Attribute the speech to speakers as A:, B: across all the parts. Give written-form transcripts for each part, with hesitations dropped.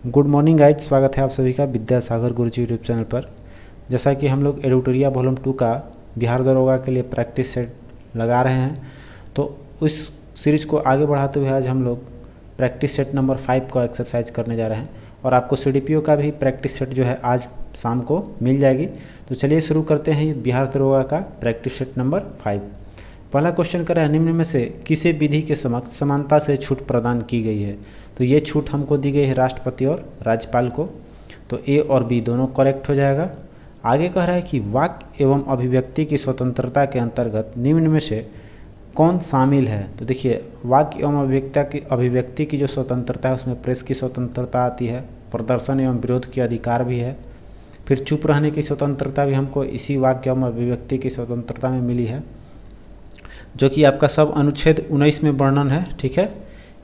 A: Good morning guys, स्वागत है आप सभी का विद्यासागर गुरुजी यूट्यूब चैनल पर। जैसा कि हम लोग एडिटोरिया वॉल्यूम 2 का बिहार दरोगा के लिए प्रैक्टिस सेट लगा रहे हैं, तो उस सीरीज को आगे बढ़ाते हुए आज हम लोग प्रैक्टिस सेट नंबर 5 का एक्सरसाइज करने जा रहे हैं और आपको CDPO का भी प्रैक्टिस सेट जो है आज शाम को मिल जाएगी। तो चलिए शुरू करते हैं बिहार दरोगा का प्रैक्टिस सेट नंबर 5। पहला क्वेश्चन कर रहा है, निम्न में से किसी विधि के समक्ष समानता से छूट प्रदान की गई है। तो ये छूट हमको दी गई है राष्ट्रपति और राज्यपाल को, तो ए और बी दोनों करेक्ट हो जाएगा। आगे कह रहा है कि वाक्य एवं अभिव्यक्ति की स्वतंत्रता के अंतर्गत निम्न में से कौन शामिल है। तो देखिए, वाक्य एवं अभिव्यक्ति की जो स्वतंत्रता है उसमें प्रेस की स्वतंत्रता आती है, प्रदर्शन एवं विरोध के अधिकार भी है, फिर चुप रहने की स्वतंत्रता भी हमको इसी वाक्य एवं अभिव्यक्ति की स्वतंत्रता में मिली है, जो कि आपका सब अनुच्छेद 19 में वर्णन है। ठीक है,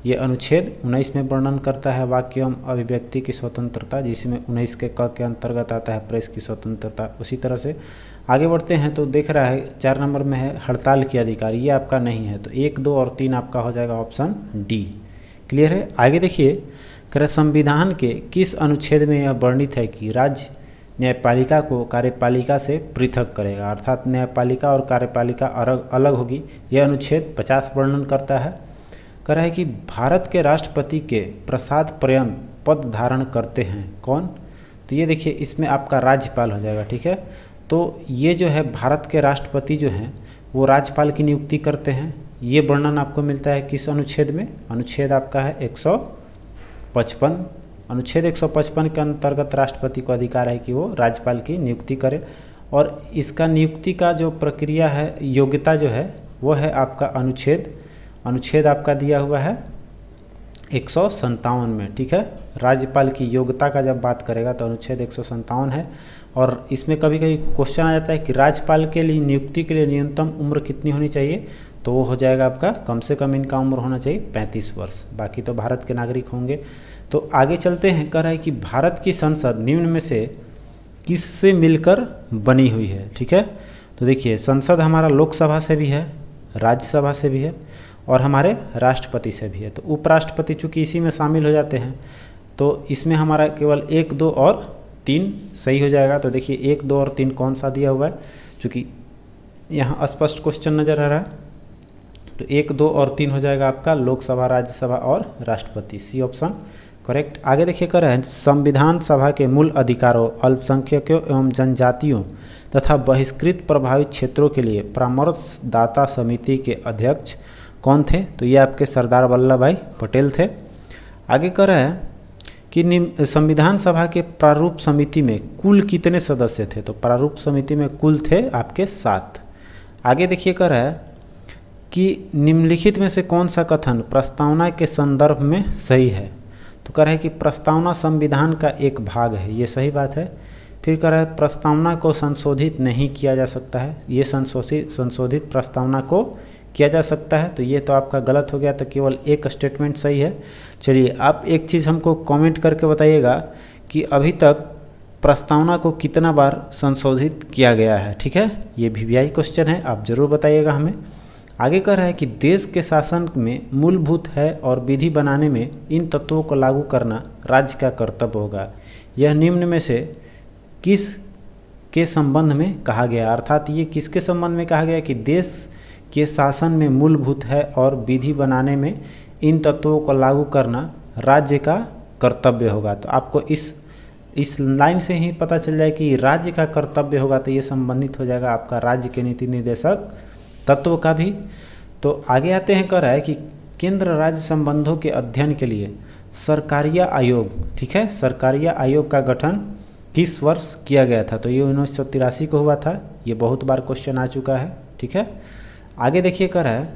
A: ये अनुच्छेद 19 में वर्णन करता है वाक्य एवं अभिव्यक्ति की स्वतंत्रता, जिसमें 19 के क के अंतर्गत आता है प्रेस की स्वतंत्रता। उसी तरह से आगे बढ़ते हैं तो देख रहा है 4 नंबर में है हड़ताल के अधिकार, ये आपका नहीं है, तो 1, 2 और 3 आपका हो जाएगा ऑप्शन डी। क्लियर है। आगे देखिए, कह संविधान के किस अनुच्छेद में यह वर्णित है कि राज्य न्यायपालिका को कार्यपालिका से पृथक करेगा, अर्थात न्यायपालिका और कार्यपालिका अलग होगी। यह अनुच्छेद 50 वर्णन करता है। कह रहा है कि भारत के राष्ट्रपति के प्रसाद पर्यंत पद धारण करते हैं कौन। तो ये देखिए, इसमें आपका राज्यपाल हो जाएगा। ठीक है, तो ये जो है भारत के राष्ट्रपति जो हैं वो राज्यपाल की नियुक्ति करते हैं। ये वर्णन आपको मिलता है किस अनुच्छेद में, अनुच्छेद आपका है 155। अनुच्छेद 155 के अंतर्गत राष्ट्रपति को अधिकार है कि वो राज्यपाल की नियुक्ति करे, और इसका नियुक्ति का जो प्रक्रिया है, योग्यता जो है वो है आपका अनुच्छेद आपका दिया हुआ है 157 में। ठीक है, राज्यपाल की योग्यता का जब बात करेगा तो अनुच्छेद 157 है। और इसमें कभी कभी क्वेश्चन आ जाता है कि राज्यपाल के लिए नियुक्ति के लिए न्यूनतम उम्र कितनी होनी चाहिए, तो वो हो जाएगा आपका कम से कम इनका उम्र होना चाहिए 35 वर्ष, बाकी तो भारत के नागरिक होंगे। तो आगे चलते हैं। कह रहा है कि भारत की संसद निम्न में से किससे मिलकर बनी हुई है। ठीक है, तो देखिए, संसद हमारा लोकसभा से भी है, राज्यसभा से भी है और हमारे राष्ट्रपति से भी है। तो उपराष्ट्रपति चूँकि इसी में शामिल हो जाते हैं, तो इसमें हमारा केवल 1, 2 और 3 सही हो जाएगा। तो देखिए, 1, 2 और 3 कौन सा दिया हुआ है, चूँकि यहाँ स्पष्ट क्वेश्चन नज़र आ रहा है, तो 1, 2 और 3 हो जाएगा आपका लोकसभा, राज्यसभा और राष्ट्रपति, सी ऑप्शन करेक्ट। आगे देखिए, कर रहे हैं संविधान सभा के मूल अधिकारों, अल्पसंख्यकों एवं जनजातियों तथा बहिष्कृत प्रभावित क्षेत्रों के लिए परामर्शदाता समिति के अध्यक्ष कौन थे। तो ये आपके सरदार वल्लभ भाई पटेल थे। आगे कर रहे हैं कि संविधान सभा के प्रारूप समिति में कुल कितने सदस्य थे। तो प्रारूप समिति में कुल थे आपके 7। आगे देखिए, कर रहा है कि निम्नलिखित में से कौन सा कथन प्रस्तावना के संदर्भ में सही है। तो कह रहा है कि प्रस्तावना संविधान का एक भाग है, ये सही बात है। फिर कह रहा है प्रस्तावना को संशोधित नहीं किया जा सकता है, ये संशोधित प्रस्तावना को किया जा सकता है, तो ये तो आपका गलत हो गया, तो केवल एक स्टेटमेंट सही है। चलिए, आप एक चीज़ हमको कमेंट करके बताइएगा कि अभी तक प्रस्तावना को कितना बार संशोधित किया गया है। ठीक है, ये VVI क्वेश्चन है, आप ज़रूर बताइएगा हमें। आगे कह रहा है कि देश के शासन में मूलभूत है और विधि बनाने में इन तत्वों को लागू करना राज्य का कर्तव्य होगा। यह निम्न में से किस के संबंध में कहा गया, अर्थात ये किसके संबंध में कहा गया कि देश के शासन में मूलभूत है और विधि बनाने में इन तत्वों को लागू करना राज्य का कर्तव्य होगा। तो आपको इस लाइन से ही पता चल जाए कि राज्य का कर्तव्य होगा, तो ये संबंधित हो जाएगा आपका राज्य के नीति निर्देशक तत्व का भी। तो आगे आते हैं, कह रहा है कि केंद्र राज्य संबंधों के अध्ययन के लिए सरकारिया आयोग, ठीक है, सरकारिया आयोग का गठन किस वर्ष किया गया था। तो ये 1983 को हुआ था, ये बहुत बार क्वेश्चन आ चुका है। ठीक है, आगे देखिए, कह रहा है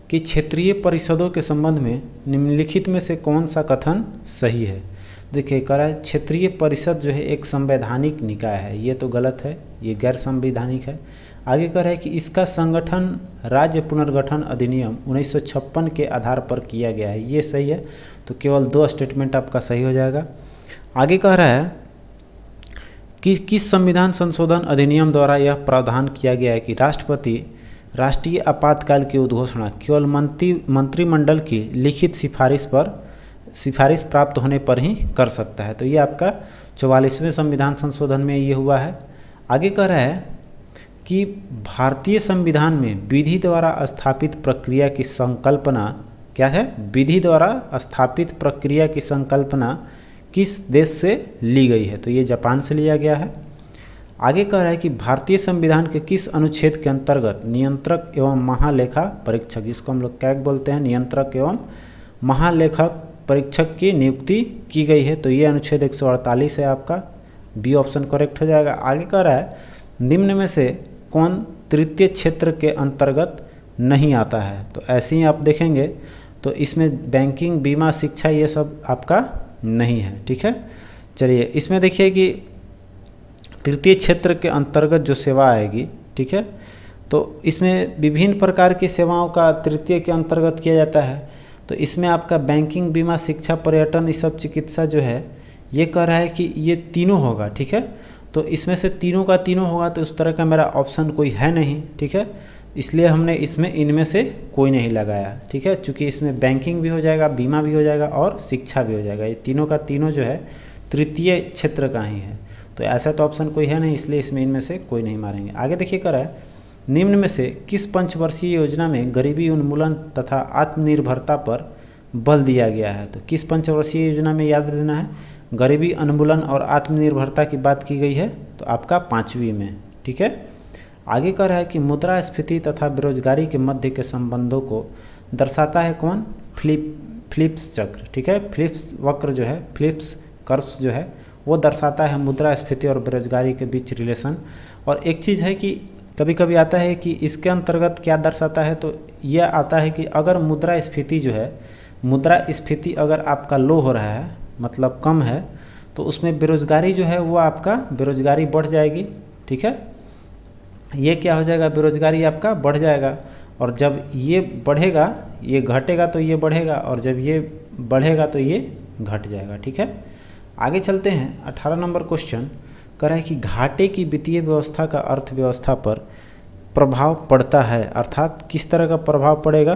A: कि क्षेत्रीय परिषदों के संबंध में निम्नलिखित में से कौन सा कथन सही है। देखिए, कह रहा है क्षेत्रीय परिषद जो है एक संवैधानिक निकाय है, ये तो गलत है, ये गैर संवैधानिक है। आगे कह रहा है कि इसका संगठन राज्य पुनर्गठन अधिनियम 1956 के आधार पर किया गया है, ये सही है, तो केवल 2 स्टेटमेंट आपका सही हो जाएगा। आगे कह रहा है कि किस संविधान संशोधन अधिनियम द्वारा यह प्रावधान किया गया है कि राष्ट्रपति राष्ट्रीय आपातकाल की उद्घोषणा केवल मंत्रिमंडल की लिखित सिफारिश पर सिफारिश प्राप्त होने पर ही कर सकता है। तो ये आपका 44वें संविधान संशोधन में ये हुआ है। आगे कह रहा है कि भारतीय संविधान में विधि द्वारा स्थापित प्रक्रिया की संकल्पना क्या है, विधि द्वारा स्थापित प्रक्रिया की संकल्पना किस देश से ली गई है, तो ये जापान से लिया गया है। आगे कह रहा है कि भारतीय संविधान के किस अनुच्छेद के अंतर्गत नियंत्रक एवं महालेखा परीक्षक, जिसको हम लोग कैग बोलते हैं, नियंत्रक एवं महालेखक परीक्षक की नियुक्ति की गई है, तो ये अनुच्छेद 148 है आपका, बी ऑप्शन करेक्ट हो जाएगा। आगे कह रहा है निम्न में से कौन तृतीय क्षेत्र के अंतर्गत नहीं आता है, तो ऐसे ही आप देखेंगे तो इसमें बैंकिंग, बीमा, शिक्षा ये सब आपका नहीं है, ठीक है। चलिए इसमें देखिए कि तृतीय क्षेत्र के अंतर्गत जो सेवा आएगी, ठीक है, तो इसमें विभिन्न प्रकार की सेवाओं का तृतीय के अंतर्गत किया जाता है। तो इसमें आपका बैंकिंग, बीमा, शिक्षा, पर्यटन, ये सब, चिकित्सा जो है ये कह रहा है कि ये तीनों होगा, ठीक है। तो इसमें से तीनों का तीनों होगा, तो उस तरह का मेरा ऑप्शन कोई है नहीं, ठीक है, इसलिए हमने इसमें इनमें से कोई नहीं लगाया, ठीक है, क्योंकि इसमें बैंकिंग भी हो जाएगा, बीमा भी हो जाएगा और शिक्षा भी हो जाएगा, ये तीनों का तीनों जो है तृतीय क्षेत्र का ही है। तो ऐसा तो ऑप्शन कोई है नहीं, इसलिए इसमें इनमें से कोई नहीं मारेंगे। आगे देखिए कर रहा है निम्न में से किस पंचवर्षीय योजना में गरीबी उन्मूलन तथा आत्मनिर्भरता पर बल दिया गया है, तो किस पंचवर्षीय योजना में याद देना है, गरीबी उन्मूलन और आत्मनिर्भरता की बात की गई है, तो आपका 5वीं में, ठीक है। आगे कह रहा है कि मुद्रास्फीति तथा बेरोजगारी के मध्य के संबंधों को दर्शाता है कौन, फिलिप्स चक्र, ठीक है, फिलिप्स वक्र जो है, फिलिप्स कर्व्स जो है वो दर्शाता है मुद्रास्फीति और बेरोजगारी के बीच रिलेशन। और एक चीज़ है कि कभी कभी आता है कि इसके अंतर्गत क्या दर्शाता है, तो यह आता है कि अगर मुद्रास्फीति जो है, मुद्रास्फीति अगर आपका लो हो रहा है, मतलब कम है, तो उसमें बेरोजगारी जो है वो आपका बेरोजगारी बढ़ जाएगी, ठीक है, ये क्या हो जाएगा, बेरोजगारी आपका बढ़ जाएगा। और जब ये बढ़ेगा, ये घटेगा तो ये बढ़ेगा, और जब ये बढ़ेगा तो ये घट जाएगा, ठीक है। आगे चलते हैं। 18 नंबर क्वेश्चन कह रहा है कि घाटे की वित्तीय व्यवस्था का अर्थव्यवस्था पर प्रभाव पड़ता है, अर्थात किस तरह का प्रभाव पड़ेगा,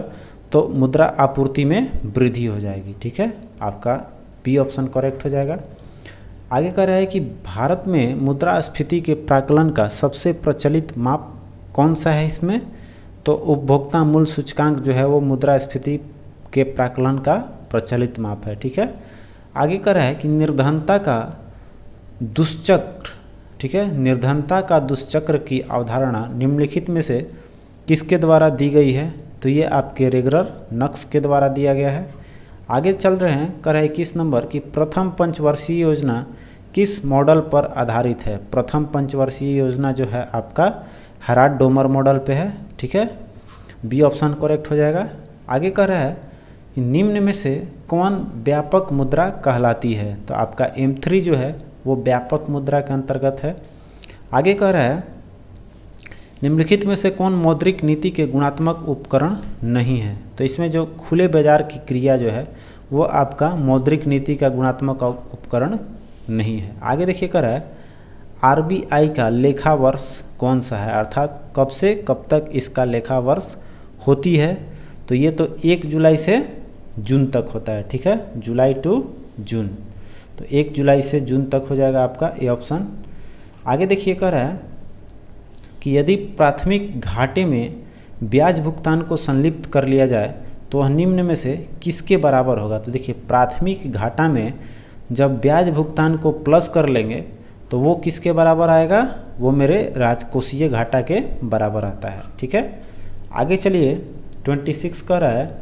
A: तो मुद्रा आपूर्ति में वृद्धि हो जाएगी, ठीक है, आपका बी ऑप्शन करेक्ट हो जाएगा। आगे कह रहा है कि भारत में मुद्रास्फीति के प्राकलन का सबसे प्रचलित माप कौन सा है इसमें, तो उपभोक्ता मूल्य सूचकांक जो है वो मुद्रास्फीति के प्राकलन का प्रचलित माप है, ठीक है। आगे कह रहा है कि निर्धनता का दुष्चक्र, ठीक है, निर्धनता का दुष्चक्र की अवधारणा निम्नलिखित में से किसके द्वारा दी गई है, तो ये आपके रेगलर नक्श के द्वारा दिया गया है। आगे चल रहे हैं, कह रहा है 21 नंबर की प्रथम पंचवर्षीय योजना किस मॉडल पर आधारित है, प्रथम पंचवर्षीय योजना जो है आपका हेराल्ड डोमर मॉडल पे है, ठीक है, बी ऑप्शन करेक्ट हो जाएगा। आगे कह रहा है कि निम्न में से कौन व्यापक मुद्रा कहलाती है, तो आपका M3 जो है वो व्यापक मुद्रा के अंतर्गत है। आगे कह रहा है निम्नलिखित में से कौन मौद्रिक नीति के गुणात्मक उपकरण नहीं है, तो इसमें जो खुले बाजार की क्रिया जो है वो आपका मौद्रिक नीति का गुणात्मक उपकरण नहीं है। आगे देखिए कह रहा है RBI का लेखा वर्ष कौन सा है, अर्थात कब से कब तक इसका लेखा वर्ष होती है, तो ये तो 1 जुलाई से जून तक होता है, ठीक है, जुलाई टू जून, तो 1 जुलाई से जून तक हो जाएगा आपका ए ऑप्शन। आगे देखिए कह रहा है कि यदि प्राथमिक घाटे में ब्याज भुगतान को संलिप्त कर लिया जाए तो वह निम्न में से किसके बराबर होगा, तो देखिए प्राथमिक घाटा में जब ब्याज भुगतान को प्लस कर लेंगे तो वो किसके बराबर आएगा, वो मेरे राजकोषीय घाटा के बराबर आता है, ठीक है। आगे चलिए 26 कह रहा है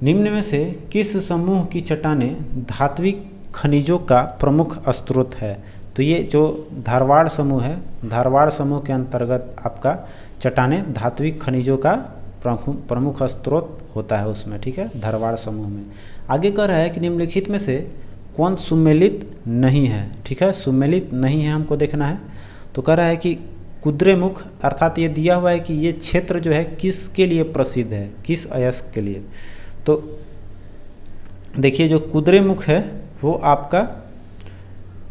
A: निम्न में से किस समूह की चट्टानें धात्विक खनिजों का प्रमुख स्रोत है, तो ये जो धारवाड़ समूह है, धारवाड़ समूह के अंतर्गत आपका चट्टानें धात्विक खनिजों का प्रमुख स्रोत होता है उसमें, ठीक है, धारवाड़ समूह में। आगे कह रहा है कि निम्नलिखित में से कौन सुमेलित नहीं है, ठीक है, सुमेलित नहीं है हमको देखना है। तो कह रहा है कि कुद्रेमुख, अर्थात ये दिया हुआ है कि ये क्षेत्र जो है किसके लिए प्रसिद्ध है, किस अयस्क के लिए, तो देखिए जो कुद्रेमुख है वो आपका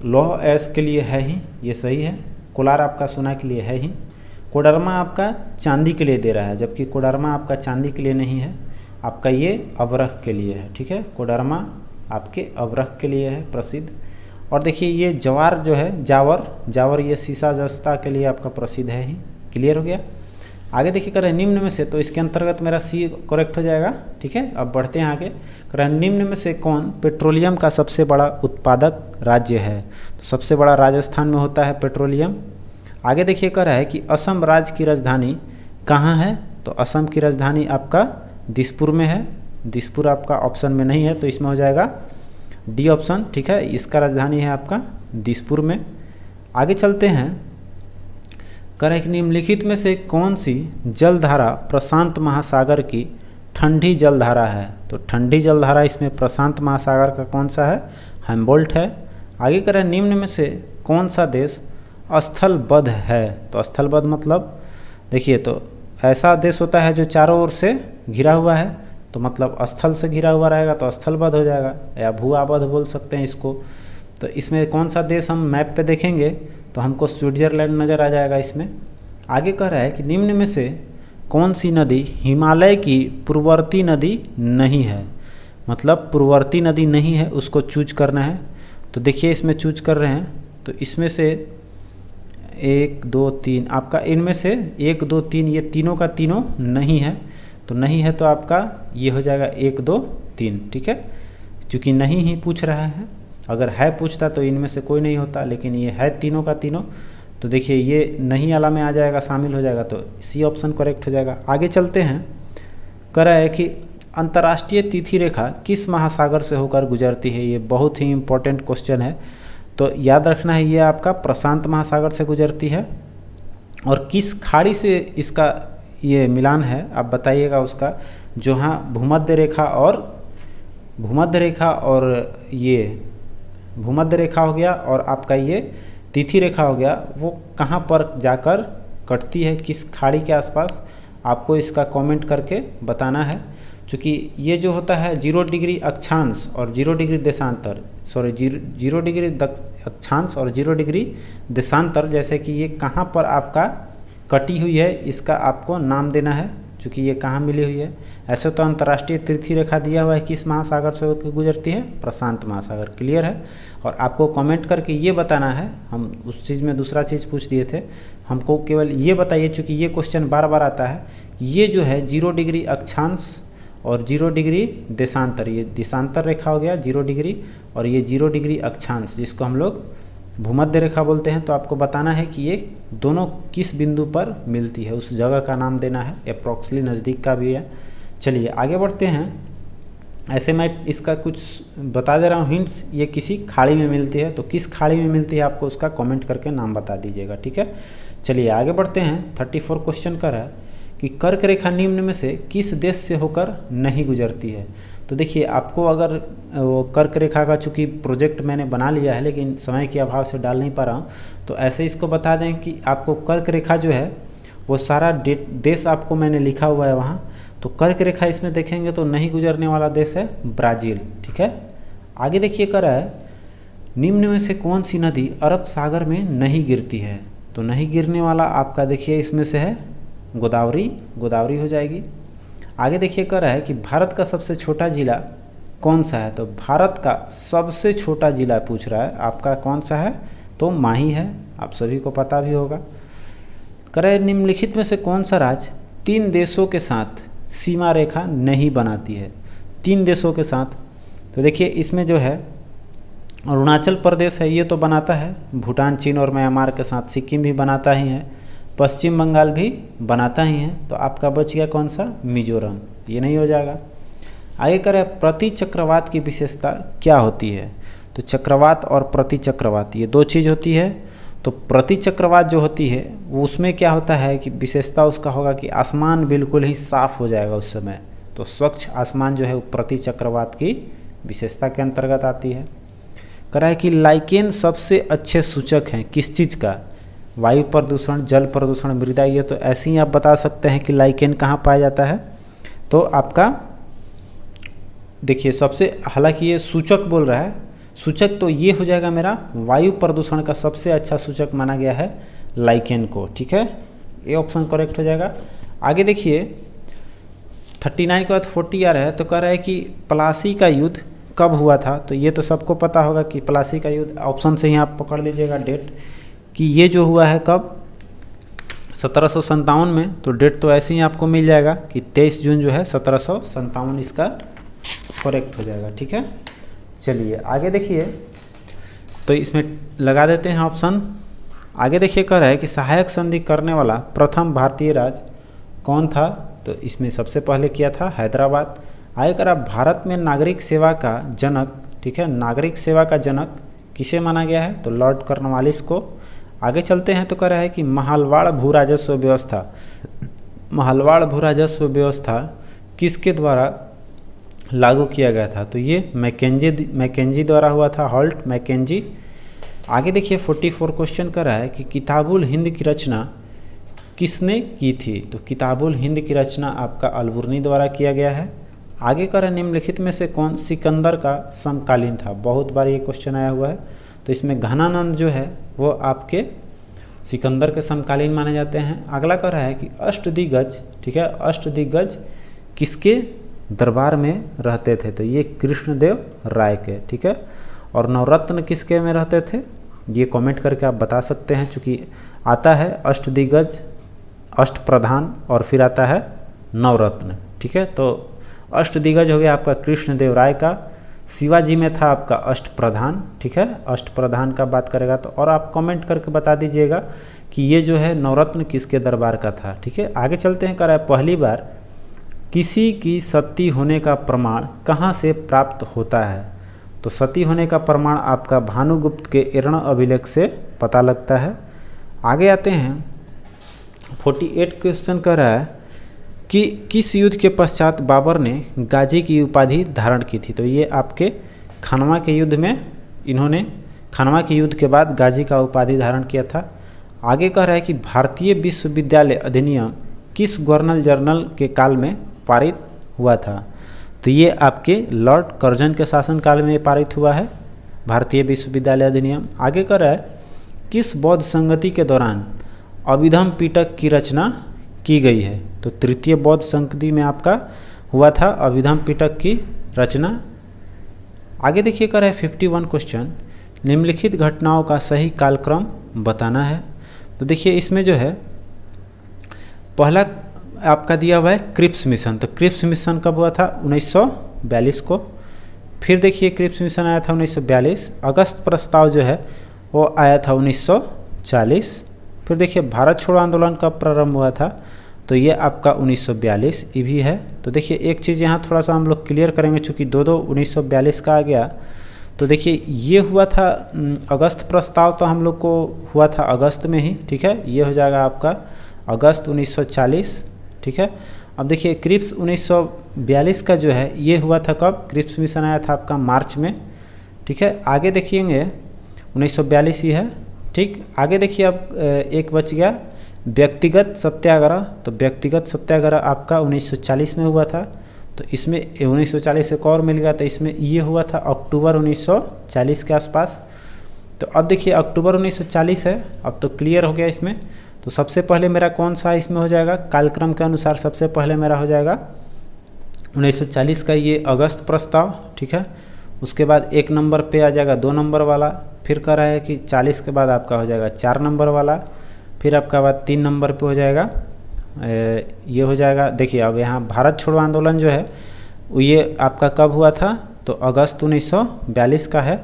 A: लौह अयस्क के लिए है ही, ये सही है। कोलार आपका सोना के लिए है ही। कोडरमा आपका चांदी के लिए दे रहा है, जबकि कोडरमा आपका चांदी के लिए नहीं है, आपका ये अवरख के लिए है, ठीक है, कोडरमा आपके अवरख के लिए है प्रसिद्ध। और देखिए ये जवार जो है, जावर ये शीशा जस्ता के लिए आपका प्रसिद्ध है ही। क्लियर हो गया। आगे देखिए करें निम्न में से, तो इसके अंतर्गत मेरा सी करेक्ट हो जाएगा। ठीक है, अब बढ़ते हैं आगे। करें निम्न में से कौन पेट्रोलियम का सबसे बड़ा उत्पादक राज्य है? तो सबसे बड़ा राजस्थान में होता है पेट्रोलियम। आगे देखिए कह रहा है कि असम राज्य की राजधानी कहाँ है? तो असम की राजधानी आपका दिसपुर में है। दिसपुर आपका ऑप्शन में नहीं है, तो इसमें हो जाएगा डी ऑप्शन। ठीक है, इसका राजधानी है आपका दिसपुर में। आगे चलते हैं। कह रहे हैं कि निम्नलिखित में से कौन सी जलधारा प्रशांत महासागर की ठंडी जलधारा है? तो ठंडी जलधारा इसमें प्रशांत महासागर का कौन सा है? हैम्बोल्ट है। आगे कह रहे हैं निम्न में से कौन सा देश स्थलबद्ध है? तो स्थलबद्ध मतलब देखिए, तो ऐसा देश होता है जो चारों ओर से घिरा हुआ है, तो मतलब स्थल से घिरा हुआ रहेगा तो स्थलबद्ध हो जाएगा, या भू आबद्ध बोल सकते हैं इसको। तो इसमें कौन सा देश हम मैप पे देखेंगे तो हमको स्विट्जरलैंड नज़र आ जाएगा इसमें। आगे कह रहा है कि निम्न में से कौन सी नदी हिमालय की पूर्ववर्ती नदी नहीं है? मतलब पूर्ववर्ती नदी नहीं है, उसको चूज करना है। तो देखिए इसमें चूज कर रहे हैं, तो इसमें से 1 2 3 आपका, इनमें से 1 2 3 ये तीनों का तीनों नहीं है। तो नहीं है तो आपका ये हो जाएगा 1 2 3। ठीक है, चूँकि नहीं ही पूछ रहा है, अगर है पूछता तो इनमें से कोई नहीं होता, लेकिन ये है तीनों का तीनों, तो देखिए ये नहीं वाला में आ जाएगा, शामिल हो जाएगा, तो सी ऑप्शन करेक्ट हो जाएगा। आगे चलते हैं। कह रहा है कि अंतर्राष्ट्रीय तिथि रेखा किस महासागर से होकर गुजरती है? ये बहुत ही इम्पोर्टेंट क्वेश्चन है, तो याद रखना है ये आपका प्रशांत महासागर से गुजरती है। और किस खाड़ी से इसका ये मिलान है आप बताइएगा उसका, जो हाँ भूमध्य रेखा और ये भूमध्य रेखा हो गया और आपका ये तिथि रेखा हो गया, वो कहाँ पर जाकर कटती है, किस खाड़ी के आसपास, आपको इसका कमेंट करके बताना है। क्योंकि ये जो होता है 0 डिग्री अक्षांश और 0 डिग्री देशांतर, 0 डिग्री अक्षांश और 0 डिग्री देशांतर, जैसे कि ये कहाँ पर आपका कटी हुई है, इसका आपको नाम देना है, क्योंकि ये कहाँ मिली हुई है। ऐसे तो अंतर्राष्ट्रीय तिथि रेखा दिया हुआ है किस महासागर से होकर गुजरती है? प्रशांत महासागर। क्लियर है। और आपको कमेंट करके ये बताना है, हम उस चीज़ में दूसरा चीज़ पूछ दिए थे, हमको केवल ये बताइए, चूँकि ये क्वेश्चन बार बार आता है, ये जो है 0 डिग्री अक्षांश और 0 डिग्री देशांतर, ये देशांतर रेखा हो गया 0 डिग्री, और ये 0 डिग्री अक्षांश जिसको हम लोग भूमध्य रेखा बोलते हैं। तो आपको बताना है कि ये दोनों किस बिंदु पर मिलती है, उस जगह का नाम देना है, अप्रॉक्सली नज़दीक का भी है। चलिए आगे बढ़ते हैं। ऐसे मैं इसका कुछ बता दे रहा हूँ हिंट्स, ये किसी खाड़ी में मिलती है, तो किस खाड़ी में मिलती है आपको उसका कमेंट करके नाम बता दीजिएगा। ठीक है, चलिए आगे बढ़ते हैं। 34 क्वेश्चन कर रहा है कि कर्क रेखा निम्न में से किस देश से होकर नहीं गुजरती है? तो देखिए आपको अगर वो कर्क रेखा का चूँकि प्रोजेक्ट मैंने बना लिया है, लेकिन समय के अभाव से डाल नहीं पा रहा हूँ, तो ऐसे इसको बता दें कि आपको कर्क रेखा जो है वो सारा देश आपको मैंने लिखा हुआ है वहाँ। तो कर्क रेखा इसमें देखेंगे तो नहीं गुजरने वाला देश है ब्राज़ील। ठीक है, आगे देखिए कर रहा है निम्न में से कौन सी नदी अरब सागर में नहीं गिरती है? तो नहीं गिरने वाला आपका देखिए इसमें से है गोदावरी हो जाएगी। आगे देखिए कर रहा है कि भारत का सबसे छोटा जिला कौन सा है? तो भारत का सबसे छोटा जिला पूछ रहा है आपका कौन सा है? तो माही है, आप सभी को पता भी होगा। कह रहे निम्नलिखित में से कौन सा राज्य 3 देशों के साथ सीमा रेखा नहीं बनाती है? 3 देशों के साथ, तो देखिए इसमें जो है अरुणाचल प्रदेश है, ये तो बनाता है, भूटान, चीन और म्यांमार के साथ सिक्किम भी बनाता ही है, पश्चिम बंगाल भी बनाता ही है, तो आपका बच गया कौन सा? मिजोरम, ये नहीं हो जाएगा। आगे करें प्रति चक्रवात की विशेषता क्या होती है? तो चक्रवात और प्रति चक्रवात ये 2 चीज़ होती है। तो प्रति चक्रवात जो होती है वो उसमें क्या होता है कि विशेषता उसका होगा कि आसमान बिल्कुल ही साफ़ हो जाएगा उस समय, तो स्वच्छ आसमान जो है वो प्रति चक्रवात की विशेषता के अंतर्गत आती है। कह रहा है कि लाइकेन सबसे अच्छे सूचक हैं किस चीज़ का? वायु प्रदूषण, जल प्रदूषण, मृदा, ये तो ऐसे ही आप बता सकते हैं कि लाइकेन कहाँ पाया जाता है। तो आपका देखिए सबसे, हालांकि ये सूचक बोल रहा है, सूचक तो ये हो जाएगा मेरा वायु प्रदूषण का सबसे अच्छा सूचक माना गया है लाइकेन को। ठीक है, ये ऑप्शन करेक्ट हो जाएगा। आगे देखिए 39 के बाद 40 आ रहा है, तो कह रहा है कि प्लासी का युद्ध कब हुआ था, तो ये तो सबको पता होगा कि प्लासी का युद्ध, ऑप्शन से ही आप पकड़ लीजिएगा डेट कि ये जो हुआ है कब 1757 में। तो डेट तो ऐसे ही आपको मिल जाएगा कि 23 जून जो है 1757 इसका करेक्ट हो जाएगा। ठीक है, चलिए आगे देखिए, तो इसमें लगा देते हैं ऑप्शन। आगे देखिए कह रहा है कि सहायक संधि करने वाला प्रथम भारतीय राज्य कौन था, तो इसमें सबसे पहले किया था हैदराबाद। आगे कह रहा भारत में नागरिक सेवा का जनक, ठीक है, नागरिक सेवा का जनक किसे माना गया है, तो लॉर्ड कॉर्नवालिस को। आगे चलते हैं तो कह रहा है कि महालवाड़ भू राजस्व व्यवस्था, महालवाड़ भू राजस्व व्यवस्था किसके द्वारा लागू किया गया था, तो ये मैकेंजी द्वारा हुआ था, हॉल्ट मैकेंजी। आगे देखिए 44 क्वेश्चन कर रहा है कि किताबुल हिंद की रचना किसने की थी, तो किताबुल हिंद की रचना आपका अलबुर्नी द्वारा किया गया है। आगे कर रहे निम्नलिखित में से कौन सिकंदर का समकालीन था, बहुत बार ये क्वेश्चन आया हुआ है, तो इसमें घनानंद जो है वो आपके सिकंदर के समकालीन माने जाते हैं। अगला कर रहा है कि अष्टदिग्गज, ठीक है, अष्टदिग्गज किसके दरबार में रहते थे, तो ये कृष्णदेव राय के, ठीक है। और नवरत्न किसके में रहते थे, ये कमेंट करके आप बता सकते हैं, चूँकि आता है अष्टदिग्गज, अष्टप्रधान और फिर आता है नवरत्न, ठीक है। तो अष्टदिग्गज हो गया आपका कृष्णदेव राय का, शिवाजी में था आपका अष्टप्रधान, ठीक है, अष्टप्रधान का बात करेगा तो। और आप कमेंट करके बता दीजिएगा कि ये जो है नवरत्न किसके दरबार का था, ठीक है। आगे चलते हैं, कर पहली बार किसी की सती होने का प्रमाण कहाँ से प्राप्त होता है, तो सती होने का प्रमाण आपका भानुगुप्त के एर्ण अभिलेख से पता लगता है। आगे आते हैं 48 क्वेश्चन कर रहा है कि किस युद्ध के पश्चात बाबर ने गाजी की उपाधि धारण की थी, तो ये आपके खानवा के युद्ध में इन्होंने, खानवा के युद्ध के बाद गाजी का उपाधि धारण किया था। आगे कह रहा है कि भारतीय विश्वविद्यालय अधिनियम किस गवर्नर जनरल के काल में पारित हुआ था, तो ये आपके लॉर्ड कर्जन के शासनकाल में पारित हुआ है भारतीय विश्वविद्यालय अधिनियम। आगे कह रहा है किस बौद्ध संगति के दौरान अभिधम पिटक की रचना की गई है, तो तृतीय बौद्ध संगति में आपका हुआ था अभिधम पिटक की रचना। आगे देखिए कर है 51 क्वेश्चन, निम्नलिखित घटनाओं का सही कालक्रम बताना है, तो देखिए इसमें जो है पहला आपका दिया हुआ है क्रिप्स मिशन, तो क्रिप्स मिशन कब हुआ था 1942 को। फिर देखिए क्रिप्स मिशन आया था 1942, अगस्त प्रस्ताव जो है वो आया था 1940। फिर देखिए भारत छोड़ो आंदोलन कब प्रारंभ हुआ था, तो ये आपका 1942 ये भी है। तो देखिए एक चीज़ यहाँ थोड़ा सा हम लोग क्लियर करेंगे, चूँकि दो 1942 का आ गया, तो देखिए ये हुआ था अगस्त प्रस्ताव, तो हम लोग को हुआ था अगस्त में ही, ठीक है, ये हो जाएगा आपका अगस्त 1940, ठीक है। अब देखिए क्रिप्स 1942 का जो है ये हुआ था कब, क्रिप्स मिशन आया था आपका मार्च में, ठीक है। आगे देखिएंगे 1942 ही है, ठीक। आगे देखिए अब एक बच गया व्यक्तिगत सत्याग्रह, तो व्यक्तिगत सत्याग्रह आपका 1940 में हुआ था, तो इसमें 1940 एक और मिल गया, तो इसमें ये हुआ था अक्टूबर 1940 के आसपास। तो अब देखिए अक्टूबर 1940 है, अब तो क्लियर हो गया इसमें। तो सबसे पहले मेरा कौन सा इसमें हो जाएगा, कालक्रम के अनुसार सबसे पहले मेरा हो जाएगा 1940 का ये अगस्त प्रस्ताव, ठीक है। उसके बाद 1 नंबर पे आ जाएगा 2 नंबर वाला, फिर कह रहा है कि 40 के बाद आपका हो जाएगा 4 नंबर वाला, फिर आपका बाद 3 नंबर पे हो जाएगा ये हो जाएगा। देखिए अब यहाँ भारत छोड़ो आंदोलन जो है ये आपका कब हुआ था, तो अगस्त 1942 का है,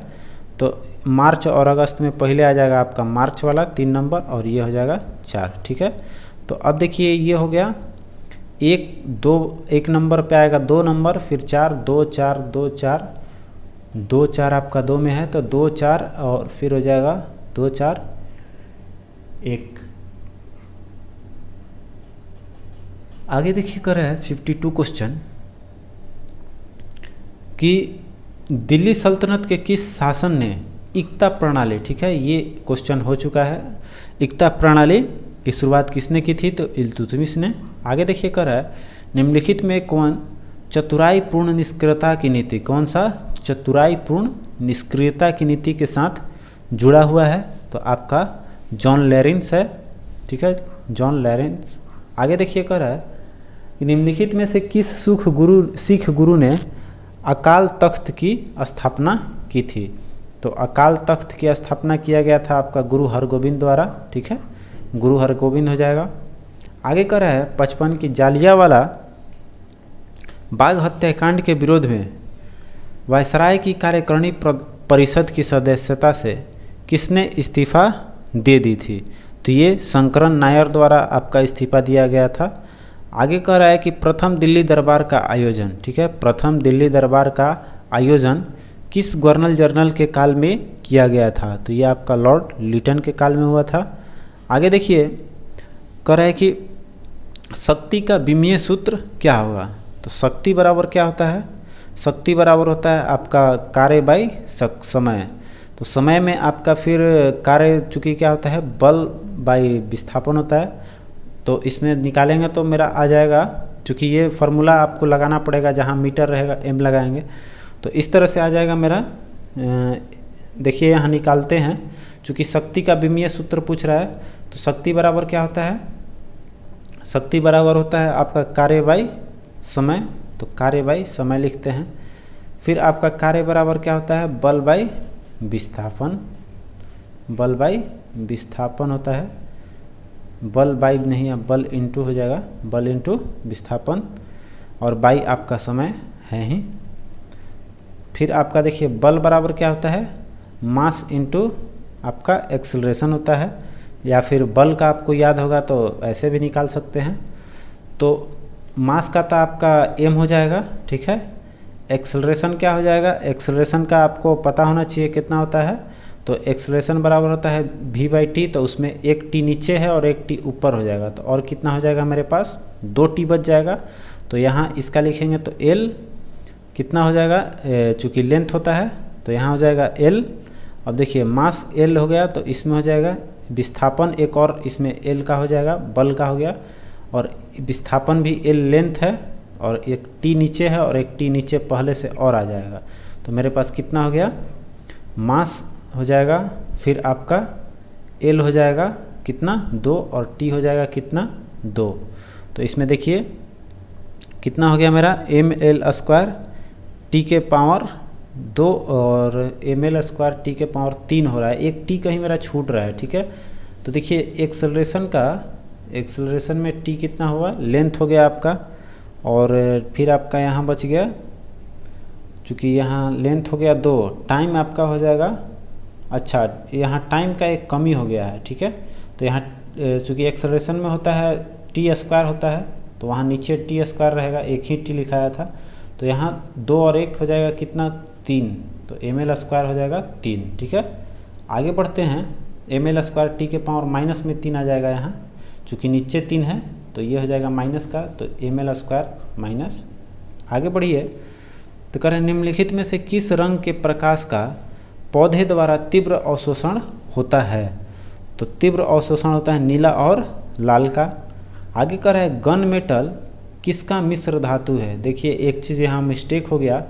A: तो मार्च और अगस्त में पहले आ जाएगा आपका मार्च वाला 3 नंबर, और ये हो जाएगा 4, ठीक है। तो अब देखिए ये हो गया 1 नंबर पे आएगा 2 नंबर, फिर 4 2 4 2 4 2 4 आपका 2 में है, तो 2 4 और फिर हो जाएगा 2 4 1। आगे देखिए कर रहा है 52 क्वेश्चन कि दिल्ली सल्तनत के किस शासन ने इक्ता प्रणाली, ठीक है, ये क्वेश्चन हो चुका है। इक्ता प्रणाली की शुरुआत किसने की थी, तो इल्तुतमिश ने। आगे देखिए कर रहा है निम्नलिखित में कौन चतुराईपूर्ण निष्क्रियता की नीति, कौन सा चतुराईपूर्ण निष्क्रियता की नीति के साथ जुड़ा हुआ है, तो आपका जॉन लॉरेंस है, ठीक है, जॉन लॉरेंस। आगे देखिए कर रहा है कि निम्नलिखित में से किस सिख गुरु ने अकाल तख्त की स्थापना की थी। तो अकाल तख्त की स्थापना किया गया था आपका गुरु हरगोविंद द्वारा, ठीक है, गुरु हरगोविंद हो जाएगा। आगे कर रहा है 55 की जालियांवाला बाग हत्याकांड के विरोध में वायसराय की कार्यकारिणी परिषद की सदस्यता से किसने इस्तीफा दे दी थी? तो ये शंकरन नायर द्वारा आपका इस्तीफा दिया गया था। आगे कह रहा है कि प्रथम दिल्ली दरबार का आयोजन, ठीक है, प्रथम दिल्ली दरबार का आयोजन किस गवर्नर जनरल के काल में किया गया था? तो ये आपका लॉर्ड लिटन के काल में हुआ था। आगे देखिए कह रहा है कि शक्ति का विमीय सूत्र क्या होगा? तो शक्ति बराबर क्या होता है? शक्ति बराबर होता है आपका कार्य बाई समय। तो समय में आपका फिर कार्य चूँकि क्या होता है, बल बाई विस्थापन होता है। तो इसमें निकालेंगे तो मेरा आ जाएगा, चूँकि ये फार्मूला आपको लगाना पड़ेगा, जहाँ मीटर रहेगा m लगाएंगे तो इस तरह से आ जाएगा मेरा। देखिए यहाँ निकालते हैं, चूँकि शक्ति का विमीय सूत्र पूछ रहा है तो शक्ति बराबर क्या होता है? शक्ति बराबर होता है आपका कार्य बाई समय। तो कार्य बाई समय लिखते हैं। फिर आपका कार्य बराबर क्या होता है? बल बाई विस्थापन। बल बाई विस्थापन होता है, बल बाई नहीं है, बल इंटू हो जाएगा, बल इंटू विस्थापन, और बाई आपका समय है ही। फिर आपका देखिए बल बराबर क्या होता है? मास इंटू आपका एक्सेलरेशन होता है, या फिर बल का आपको याद होगा तो ऐसे भी निकाल सकते हैं। तो मास का तो आपका m हो जाएगा, ठीक है। एक्सेलरेशन क्या हो जाएगा? एक्सेलरेशन का आपको पता होना चाहिए कितना होता है। तो एक्सेलरेशन बराबर होता है v/t, तो उसमें एक t नीचे है और एक t ऊपर हो जाएगा, तो और कितना हो जाएगा मेरे पास? 2t बच जाएगा। तो यहाँ इसका लिखेंगे तो l कितना हो जाएगा, चूँकि लेंथ होता है तो यहाँ हो जाएगा l। अब देखिए मास l हो गया, तो इसमें हो जाएगा विस्थापन एक और इसमें l का हो जाएगा, बल का हो गया, और विस्थापन भी l लेंथ है, और एक t नीचे है और एक t नीचे पहले से और आ जाएगा। तो मेरे पास कितना हो गया? मास हो जाएगा, फिर आपका l हो जाएगा कितना? 2, और t हो जाएगा कितना? 2। तो इसमें देखिए कितना हो गया मेरा? ml² t के पावर 2 और ml² t के पावर 3 हो रहा है। एक t कहीं मेरा छूट रहा है, ठीक है। तो देखिए एक्सेलरेशन में t कितना हुआ? लेंथ हो गया आपका, और फिर आपका यहाँ बच गया, चूँकि यहाँ लेंथ हो गया 2, टाइम आपका हो जाएगा, अच्छा यहाँ टाइम का एक कमी हो गया है, ठीक है। तो यहाँ चूँकि एक्सेलरेशन में होता है t² होता है, तो वहाँ नीचे t² रहेगा, एक ही t लिखाया था, तो यहाँ 2 और 1 हो जाएगा कितना? 3, तो ml² हो जाएगा 3, ठीक है। आगे बढ़ते हैं, ml² t के पावर माइनस में 3 आ जाएगा यहाँ, चूँकि नीचे 3 है तो ये हो जाएगा माइनस का, तो ml² माइनस। आगे बढ़िए तो कह रहे हैं निम्नलिखित में से किस रंग के प्रकाश का पौधे द्वारा तीव्र अवशोषण होता है? तो तीव्र अवशोषण होता है नीला और लाल का। आगे कह रहा है गन मेटल किसका मिश्र धातु है? देखिए एक चीज़ यहाँ मिस्टेक हो गया,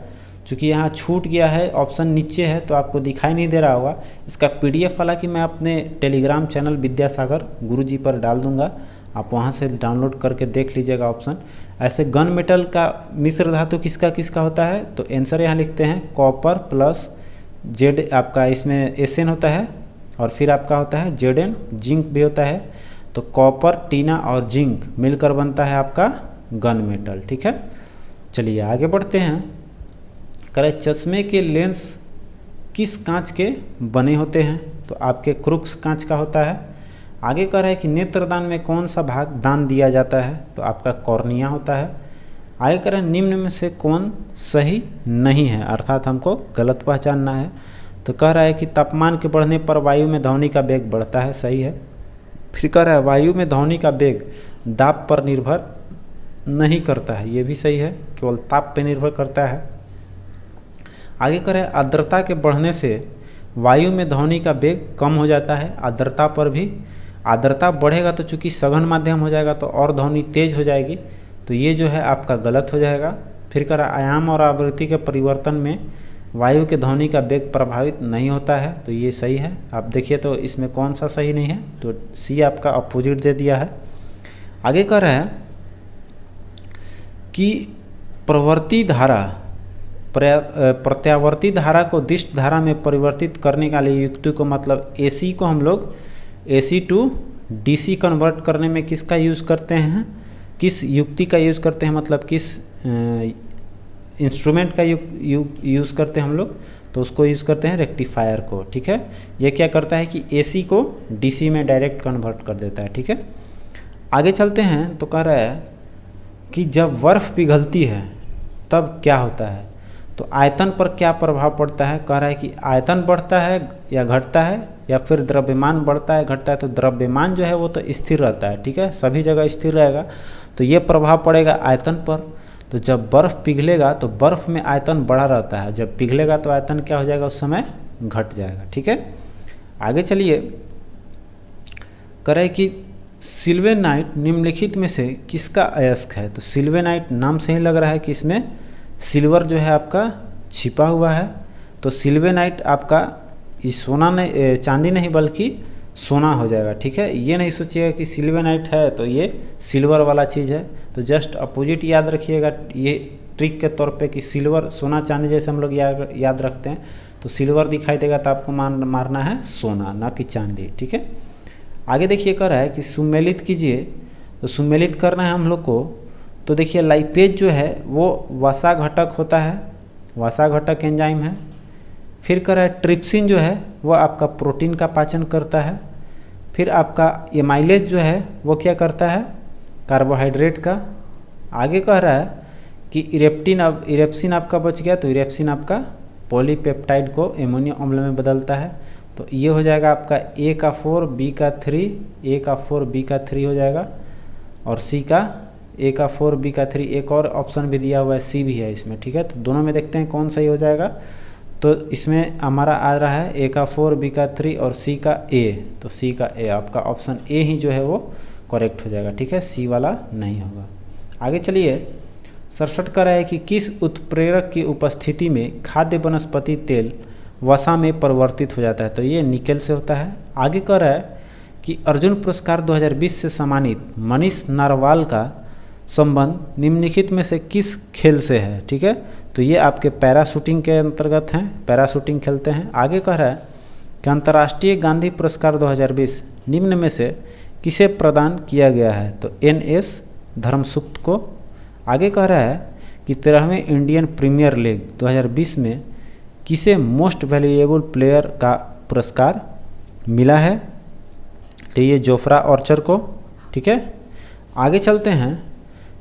A: चूँकि यहाँ छूट गया है, ऑप्शन नीचे है तो आपको दिखाई नहीं दे रहा होगा। इसका PDF वाला कि मैं अपने टेलीग्राम चैनल विद्यासागर गुरुजी पर डाल दूंगा, आप वहाँ से डाउनलोड करके देख लीजिएगा ऑप्शन। ऐसे गन मेटल का मिश्र धातु किसका किसका होता है? तो आंसर यहाँ लिखते हैं कॉपर प्लस जेड, आपका इसमें Sn होता है, और फिर आपका होता है Zn, जिंक भी होता है। तो कॉपर, टीना और जिंक मिलकर बनता है आपका गन मेटल, ठीक है। चलिए आगे बढ़ते हैं। करें चश्मे के लेंस किस कांच के बने होते हैं? तो आपके क्रूक्स कांच का होता है। आगे कह रहा है कि नेत्रदान में कौन सा भाग दान दिया जाता है? तो आपका कॉर्निया होता है। आगे कह रहे हैं निम्न में से कौन सही नहीं है, अर्थात हमको गलत पहचानना है। तो कह रहा है कि तापमान के बढ़ने पर वायु में ध्वनि का वेग बढ़ता है, सही है। फिर कह रहा है वायु में ध्वनि का वेग दाब पर निर्भर नहीं करता है, ये भी सही है, केवल ताप पर निर्भर करता है। आगे कह रहा है आर्द्रता के बढ़ने से वायु में ध्वनि का वेग कम हो जाता है, आर्द्रता पर भी। आर्द्रता बढ़ेगा तो चूंकि सघन माध्यम हो जाएगा तो और ध्वनि तेज हो जाएगी, तो ये जो है आपका गलत हो जाएगा। फिर कह रहा आयाम और आवृत्ति के परिवर्तन में वायु के ध्वनि का वेग प्रभावित नहीं होता है, तो ये सही है। आप देखिए तो इसमें कौन सा सही नहीं है, तो सी आपका अपोजिट दे दिया है। आगे कह रहा है कि प्रवृत्ति धारा प्रत्यावर्ती धारा को दिष्ट धारा में परिवर्तित करने के लिए युक्ति को, मतलब AC को हम लोग AC टू DC कन्वर्ट करने में किसका यूज़ करते हैं, किस युक्ति का यूज़ करते हैं, मतलब किस इंस्ट्रूमेंट का यूज़ करते हैं हम लोग, तो उसको यूज़ करते हैं रेक्टिफायर को। ठीक है, ये क्या करता है कि AC को DC में डायरेक्ट कन्वर्ट कर देता है। ठीक है, आगे चलते हैं तो कह रहा है कि जब बर्फ़ पिघलती है तब क्या होता है, तो आयतन पर क्या प्रभाव पड़ता है। कह रहा है कि आयतन बढ़ता है या घटता है, या फिर द्रव्यमान बढ़ता है घटता है। तो द्रव्यमान जो है वो तो स्थिर रहता है। ठीक है, सभी जगह स्थिर रहेगा, तो ये प्रभाव पड़ेगा आयतन पर। तो जब बर्फ़ पिघलेगा तो बर्फ़ में आयतन बढ़ा रहता है, जब पिघलेगा तो आयतन क्या हो जाएगा, उस समय घट जाएगा। ठीक है, आगे चलिए, कह रहे कि सिल्वेनाइट निम्नलिखित में से किसका अयस्क है। तो सिल्वेनाइट नाम से ही लग रहा है कि इसमें सिल्वर जो है आपका छिपा हुआ है। तो सिल्वेनाइट आपका सोना नहीं, चांदी नहीं बल्कि सोना हो जाएगा। ठीक है, ये नहीं सोचिएगा कि सिल्वेनाइट है तो ये सिल्वर वाला चीज़ है, तो जस्ट अपोजिट याद रखिएगा, ये ट्रिक के तौर पे कि सिल्वर सोना चांदी जैसे हम लोग याद रखते हैं, तो सिल्वर दिखाई देगा तो आपको मारना है सोना, ना कि चांदी। ठीक है, आगे देखिए, कह रहा है कि सुमेलित कीजिए। तो सुमेलित करना है हम लोग को, तो देखिए लाइपेज जो है वो वसा घटक होता है, वसा घटक एंजाइम है। फिर कह रहा है ट्रिप्सिन जो है वो आपका प्रोटीन का पाचन करता है। फिर आपका एमाइलेज जो है वो क्या करता है, कार्बोहाइड्रेट का। आगे कह रहा है कि इरेप्सिन आपका बच गया, तो इरेप्सिन आपका पॉलीपेप्टाइड को एमोनियम अम्ल में बदलता है। तो ये हो जाएगा आपका A का 4 B का 3, A का 4 B का 3 हो जाएगा, और C का A का 4 B का 3। एक और ऑप्शन भी दिया हुआ है, C भी है इसमें। ठीक है, तो दोनों में देखते हैं कौन सही हो जाएगा। तो इसमें हमारा आ रहा है A का 4 B का 3 और C का A, तो C का A, आपका ऑप्शन A ही जो है वो करेक्ट हो जाएगा। ठीक है, C वाला नहीं होगा। आगे चलिए, 67 का रहा है कि किस उत्प्रेरक की उपस्थिति में खाद्य वनस्पति तेल वसा में परिवर्तित हो जाता है। तो ये निकेल से होता है। आगे कह रहा है कि अर्जुन पुरस्कार 2020 से सम्मानित मनीष नारवाल का संबंध निम्नलिखित में से किस खेल से है। ठीक है, तो ये आपके पैराशूटिंग के अंतर्गत हैं, पैराशूटिंग खेलते हैं। आगे कह रहा है कि अंतर्राष्ट्रीय गांधी पुरस्कार 2020 निम्न में से किसे प्रदान किया गया है। तो NS धर्मसुक्त को। आगे कह रहा है कि 13वें इंडियन प्रीमियर लीग 2020 में किसे मोस्ट वैल्यूएबल प्लेयर का पुरस्कार मिला है। तो ये जोफ्रा आर्चर को। ठीक है, आगे चलते हैं,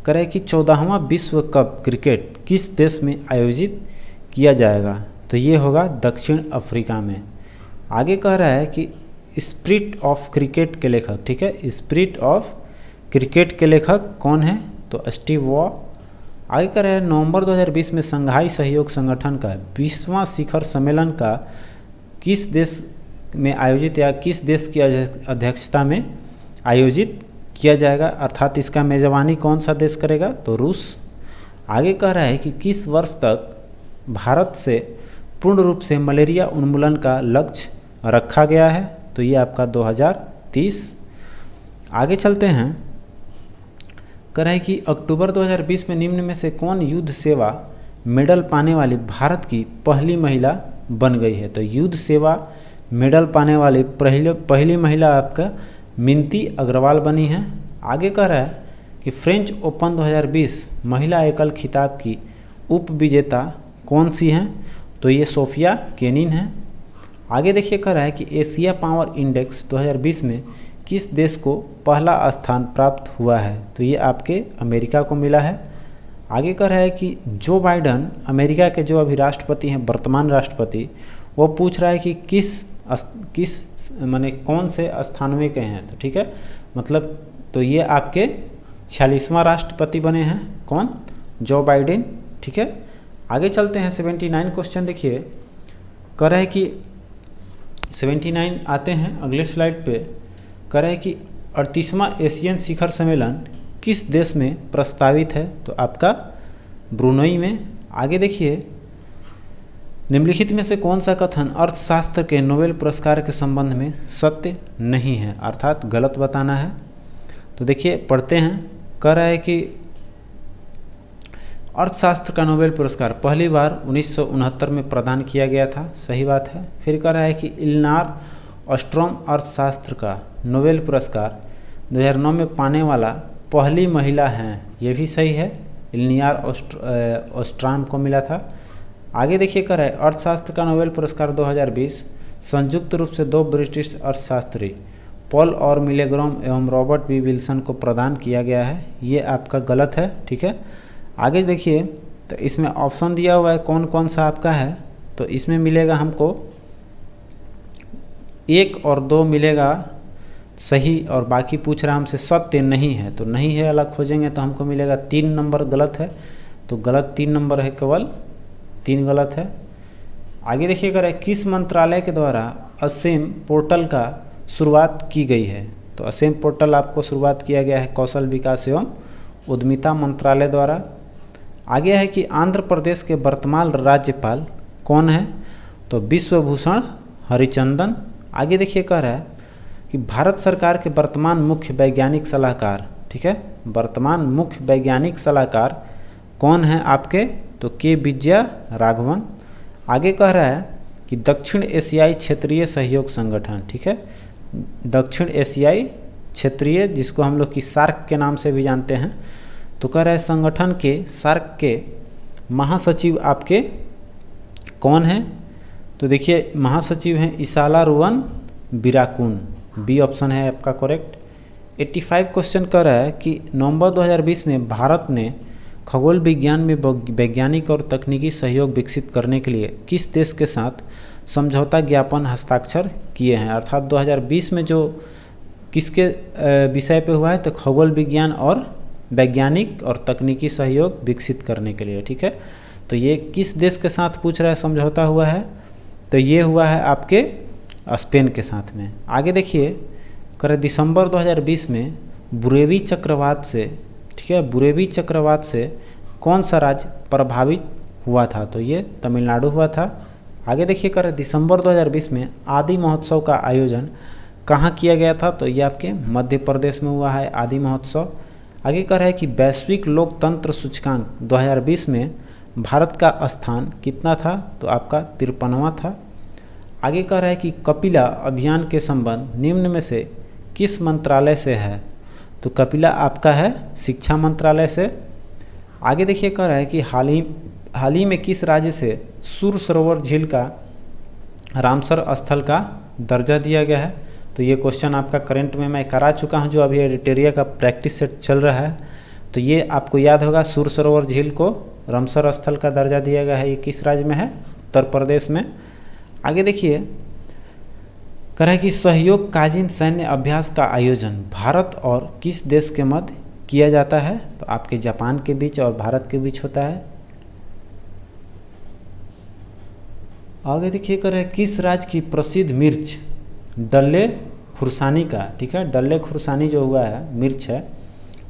A: करें कि 14वां विश्व कप क्रिकेट किस देश में आयोजित किया जाएगा। तो ये होगा दक्षिण अफ्रीका में। आगे कह रहा है कि स्पिरिट ऑफ क्रिकेट के लेखक, ठीक है, स्पिरिट ऑफ क्रिकेट के लेखक कौन है। तो स्टीव वॉ। आगे कह रहा है नवंबर 2020 में संघाई सहयोग संगठन का 20वां शिखर सम्मेलन का किस देश में आयोजित या किस देश की अध्यक्षता में आयोजित किया जाएगा, अर्थात इसका मेजबानी कौन सा देश करेगा। तो रूस। आगे कह रहा है कि किस वर्ष तक भारत से पूर्ण रूप से मलेरिया उन्मूलन का लक्ष्य रखा गया है। तो ये आपका 2030। आगे चलते हैं, कह रहा है कि अक्टूबर 2020 में निम्न में से कौन युद्ध सेवा मेडल पाने वाली भारत की पहली महिला बन गई है। तो युद्ध सेवा मेडल पाने वाली पहली महिला आपका मिनती अग्रवाल बनी है। आगे कह रहा है कि फ्रेंच ओपन 2020 महिला एकल खिताब की उप विजेता कौन सी हैं। तो ये सोफिया केनिन है। आगे देखिए, कह रहा है कि एशिया पावर इंडेक्स 2020 में किस देश को पहला स्थान प्राप्त हुआ है। तो ये आपके अमेरिका को मिला है। आगे कह रहा है कि जो बाइडन अमेरिका के जो अभी राष्ट्रपति हैं, वर्तमान राष्ट्रपति, वो पूछ रहा है कि किस माने कौन से स्थानवे के हैं। तो ठीक है, मतलब तो ये आपके 46वां राष्ट्रपति बने हैं, कौन, जो बाइडेन। ठीक है, आगे चलते हैं 79 क्वेश्चन। देखिए, कह रहा है कि 79 आते हैं अगले स्लाइड पे। कह रहा है कि 38वां एशियन शिखर सम्मेलन किस देश में प्रस्तावित है। तो आपका ब्रुनई में। आगे देखिए, निम्नलिखित में से कौन सा कथन अर्थशास्त्र के नोबेल पुरस्कार के संबंध में सत्य नहीं है, अर्थात गलत बताना है। तो देखिए, पढ़ते हैं। कह रहा है कि अर्थशास्त्र का नोबेल पुरस्कार पहली बार 1969 में प्रदान किया गया था, सही बात है। फिर कह रहा है कि इलनार ऑस्ट्रोम अर्थशास्त्र का नोबेल पुरस्कार 2009 में पाने वाला पहली महिला हैं, ये भी सही है, इलनियार ऑस्ट्राम को मिला था। आगे देखिए कह रहा है अर्थशास्त्र का नोबेल पुरस्कार 2020 संयुक्त रूप से 2 ब्रिटिश अर्थशास्त्री पॉल और मिलेग्राम एवं रॉबर्ट बी विल्सन को प्रदान किया गया है, ये आपका गलत है, ठीक है। आगे देखिए तो इसमें ऑप्शन दिया हुआ है कौन कौन सा आपका है, तो इसमें मिलेगा हमको 1 और 2 मिलेगा सही, और बाकी पूछ रहा है हमसे सत्य नहीं है, तो नहीं है अलग खोजेंगे तो हमको मिलेगा 3 नंबर गलत है, तो गलत 3 नंबर है, केवल 3 गलत है। आगे देखिए कर किस मंत्रालय के द्वारा असेम पोर्टल का शुरुआत की गई है, तो असेम पोर्टल आपको शुरुआत किया गया है कौशल विकास एवं उद्यमिता मंत्रालय द्वारा। आगे है कि आंध्र प्रदेश के वर्तमान राज्यपाल कौन है, तो विश्वभूषण हरिचंदन। आगे देखिए कह रहा है कि भारत सरकार के वर्तमान मुख्य वैज्ञानिक सलाहकार, ठीक है, वर्तमान मुख्य वैज्ञानिक सलाहकार कौन है आपके, तो के विजया राघवन। आगे कह रहा है कि दक्षिण एशियाई क्षेत्रीय सहयोग संगठन, ठीक है, दक्षिण एशियाई क्षेत्रीय जिसको हम लोग की सार्क के नाम से भी जानते हैं, तो कह रहा है संगठन के सार्क के महासचिव आपके कौन हैं, तो देखिए महासचिव हैं इसाला रुवन बिराकुन, बी ऑप्शन है आपका करेक्ट। 85 क्वेश्चन कर रहा है कि नवंबर 2020 में भारत ने खगोल विज्ञान में वैज्ञानिक और तकनीकी सहयोग विकसित करने के लिए किस देश के साथ समझौता ज्ञापन हस्ताक्षर किए हैं, अर्थात 2020 में जो किसके विषय पे हुआ है, तो खगोल विज्ञान और वैज्ञानिक और तकनीकी सहयोग विकसित करने के लिए, ठीक है। तो ये किस देश के साथ पूछ रहा है समझौता हुआ है, तो ये हुआ है आपके स्पेन के साथ में। आगे देखिए कर दिसंबर 2020 में बुरेवी चक्रवात से, ठीक है, बुरेवी चक्रवात से कौन सा राज्य प्रभावित हुआ था, तो ये तमिलनाडु हुआ था। आगे देखिए कर दिसंबर 2020 में आदि महोत्सव का आयोजन कहाँ किया गया था, तो ये आपके मध्य प्रदेश में हुआ है आदि महोत्सव। आगे कह रहा है कि वैश्विक लोकतंत्र सूचकांक 2020 में भारत का स्थान कितना था, तो आपका 53वां था। आगे कह रहा है कि कपिला अभियान के संबंध निम्न में से किस मंत्रालय से है, तो कपिला आपका है शिक्षा मंत्रालय से। आगे देखिए कह रहा है कि हाल ही में किस राज्य से सूर सरोवर झील का रामसर स्थल का दर्जा दिया गया है, तो ये क्वेश्चन आपका करंट में मैं करा चुका हूँ, जो अभी एडिटोरिया का प्रैक्टिस सेट चल रहा है, तो ये आपको याद होगा सूर सरोवर झील को रामसर स्थल का दर्जा दिया गया है, ये किस राज्य में है, उत्तर प्रदेश में। आगे देखिए कह रहा है कि सहयोग काजिन सैन्य अभ्यास का आयोजन भारत और किस देश के मध्य किया जाता है, तो आपके जापान के बीच और भारत के बीच होता है। आगे देखिए कह रहा है किस राज्य की प्रसिद्ध मिर्च डल्ले खुरसानी का, ठीक है, डल्ले खुरसानी जो हुआ है मिर्च है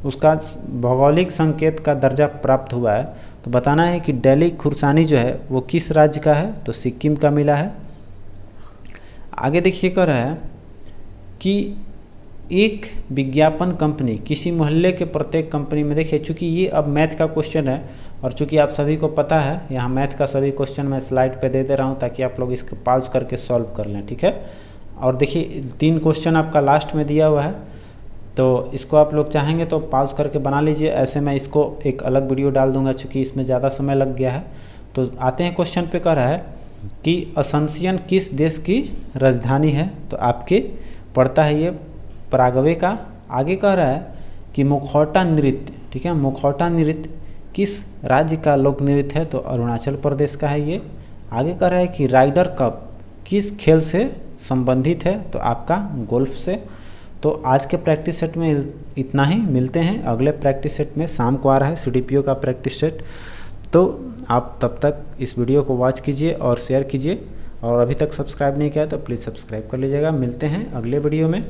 A: उसका भौगोलिक संकेत का दर्जा प्राप्त हुआ है, तो बताना है कि डल्ले खुरसानी जो है वो किस राज्य का है, तो सिक्किम का मिला है। आगे देखिए कह रहा है कि एक विज्ञापन कंपनी किसी मोहल्ले के प्रत्येक कंपनी में, देखिए चूँकि ये अब मैथ का क्वेश्चन है और चूँकि आप सभी को पता है यहाँ मैथ का सभी क्वेश्चन मैं स्लाइड पे दे रहा हूँ ताकि आप लोग इसको पॉज करके सॉल्व कर लें, ठीक है। और देखिए 3 क्वेश्चन आपका लास्ट में दिया हुआ है, तो इसको आप लोग चाहेंगे तो पॉज करके बना लीजिए, ऐसे मैं इसको एक अलग वीडियो डाल दूंगा चूँकि इसमें ज़्यादा समय लग गया है। तो आते हैं क्वेश्चन पे, कह रहा है कि असंसियन किस देश की राजधानी है, तो आपके पड़ता है ये पराग्वे का। आगे कह रहा है कि मुखौटा नृत्य, ठीक है, मुखौटा नृत्य किस राज्य का लोक नृत्य है, तो अरुणाचल प्रदेश का है ये। आगे कह रहा है कि राइडर कप किस खेल से संबंधित है, तो आपका गोल्फ से। तो आज के प्रैक्टिस सेट में इतना ही, मिलते हैं अगले प्रैक्टिस सेट में, शाम को आ रहा है CDPO का प्रैक्टिस सेट, तो आप तब तक इस वीडियो को वॉच कीजिए और शेयर कीजिए, और अभी तक सब्सक्राइब नहीं किया तो प्लीज़ सब्सक्राइब कर लीजिएगा। मिलते हैं अगले वीडियो में,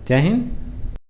A: जय हिंद।